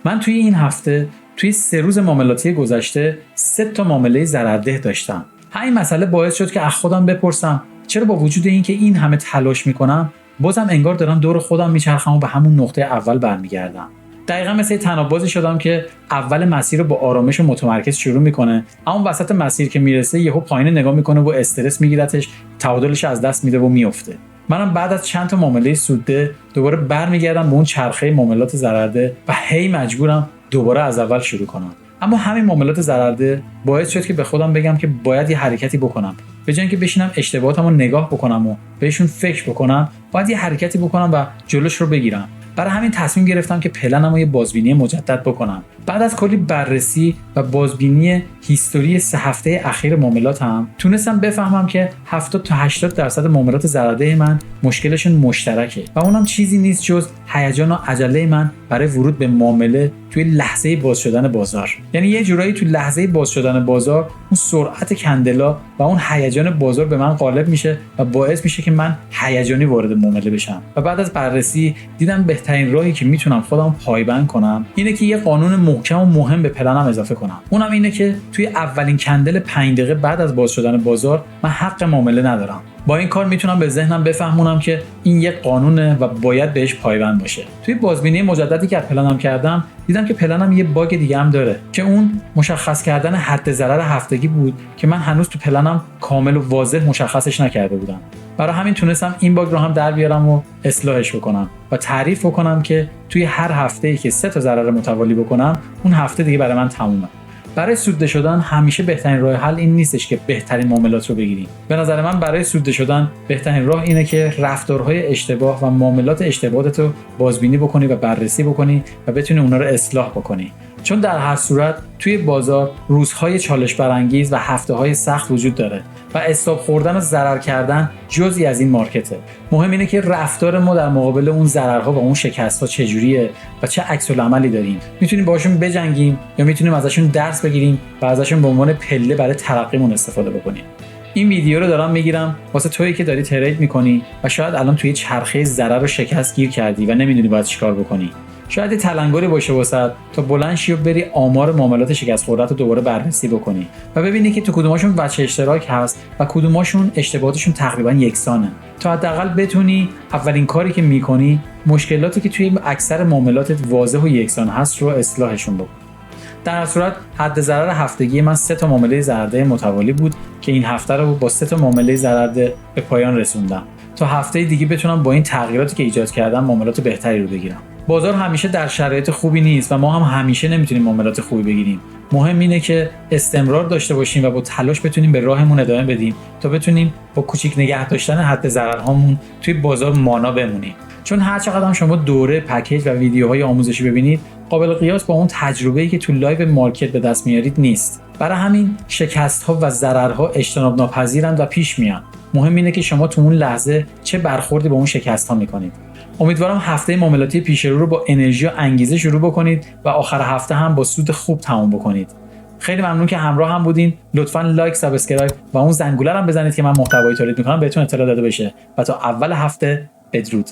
من توی این هفته توی 3 روز معاملاتی گذشته 3 تا معامله ضررده داشتم. همین مسئله باعث شد که از خودم بپرسم چرا با وجود اینکه این همه تلاش میکنم بازم انگار دارم دور خودم میچرخم و به همون نقطه اول برمیگردم. دقیقاً مثل تنابازی شدم که اول مسیر رو با آرامش و متمرکز شروع میکنه، اما وسط مسیر که میرسه یهو پایین نگاه میکنه و استرس میگیرتش، تعادلش از دست میده و میفته. منم بعد از چند تا معامله سودده دوباره برمیگردم به اون چرخه معاملات ضررده و هی مجبورم دوباره از اول شروع کنم. اما همین معاملات ضررده باعث شد که به خودم بگم که باید یه حرکتی بکنم. به جای اینکه بشینم اشتباهاتمو نگاه بکنم و بهشون فکر بکنم، باید یه حرکتی بکنم و جلوش رو بگیرم. برای همین تصمیم گرفتم که پلنمو یه بازبینی مجدد بکنم. بعد از کلی بررسی و بازبینی هیستوری 3 هفته اخیر معاملاتم تونستم بفهمم که 70 تا 80% معاملات ضررده من مشکلشون مشترکه و اونم چیزی نیست جز هیجان و عجله من برای ورود به معامله توی لحظه باز شدن بازار. یعنی یه جورایی توی لحظه باز شدن بازار اون سرعت کندلا و اون هیجان بازار به من غالب میشه و باعث میشه که من هیجانی وارد معامله بشم. و بعد از بررسی دیدم بهترین راهی که میتونم خودم پایبند کنم اینه که یه قانون محکم و مهم به پلنم اضافه کنم. اونم اینه که توی اولین کندل 5 دقیقه بعد از باز شدن بازار من حق معامله ندارم. با این کار میتونم به ذهنم بفهمونم که این یک قانونه و باید بهش پایبند باشه. توی بازبینی مجددی که از پلنم کردم دیدم که پلنم یه باگ دیگه هم داره که اون مشخص کردن حد ضرر هفتگی بود که من هنوز تو پلنم کامل و واضح مشخصش نکرده بودم. برای همین تونستم این باگ رو هم در بیارم و اصلاحش بکنم و تعریف بکنم که توی هر هفته‌ای که 3 تا ضرر متوالی بکنم اون هفته دیگه برای من تمومه. برای سوده شدن همیشه بهترین راه حل این نیستش که بهترین معاملات رو بگیریم. به نظر من برای سوده شدن بهترین راه اینه که رفتارهای اشتباه و معاملات اشتباهات رو بازبینی بکنی و بررسی بکنی و بتونی اونا رو اصلاح بکنی. چون در هر صورت توی بازار روزهای چالش برانگیز و هفته‌های سخت وجود داره و استاپ خوردن و ضرر کردن جزئی از این مارکته. مهم اینه که رفتار ما در مقابل اون ضررها و اون شکست‌ها چجوریه و چه عکس‌العملی داریم. میتونیم باشون بجنگیم یا میتونیم ازشون درس بگیریم و ازشون به عنوان پله برای ترقیمون استفاده بکنیم. این ویدیو رو دارم میگیرم واسه تویی که داری ترید میکنی و شاید الان توی چرخه ضرر و شکست گیر کردی و نمیدونی باید چیکار بکنی. شاید یه تلنگری باشه واسط تا بلند شی و بری آمار معاملات شکست خوردت رو دوباره بررسی بکنی و ببینی که تو کدوماشون وجه اشتراک هست و کدوماشون اشتباهاتشون تقریبا یکسانه، تا حداقل بتونی اولین کاری که میکنی مشکلاتی که توی اکثر معاملاتت واضح و یکسان هست رو اصلاحشون بکن. در هر صورت حد ضرر هفتگی من 3 تا معامله ضررده متوالی بود که این هفته رو با 3 تا معامله ضررده به پایان رسوندم تا هفته دیگه بتونم با این تغییراتی که ایجاد کردم معاملات بهتری رو بگیرم. بازار همیشه در شرایط خوبی نیست و ما هم همیشه نمیتونیم معاملات خوبی بگیریم. مهم اینه که استمرار داشته باشیم و با تلاش بتونیم به راهمون ادامه بدیم تا بتونیم با کوچیک نگه داشتن حد ضررهامون توی بازار مانا بمونیم. چون هر چقدر هم شما دوره، پکیج و ویدیوهای آموزشی ببینید، قابل قیاس با اون تجربه‌ای که تو لایو مارکت به دست میارید نیست. برای همین شکست‌ها و ضررها اجتناب ناپذیرن و پیش میان. مهم اینه که شما تو اون لحظه چه برخوردی با اون شکست‌ها می‌کنید. امیدوارم هفته معاملاتی پیش رو با انرژی و انگیزه شروع بکنید و آخر هفته هم با سود خوب تموم بکنید. خیلی ممنون که همراه هم بودین. لطفاً لایک، سابسکرایب و اون زنگوله رو هم بزنید که من محتوای تولید می‌کنم بهتون اطلاع داده بشه. و تا اول هفته بدرود.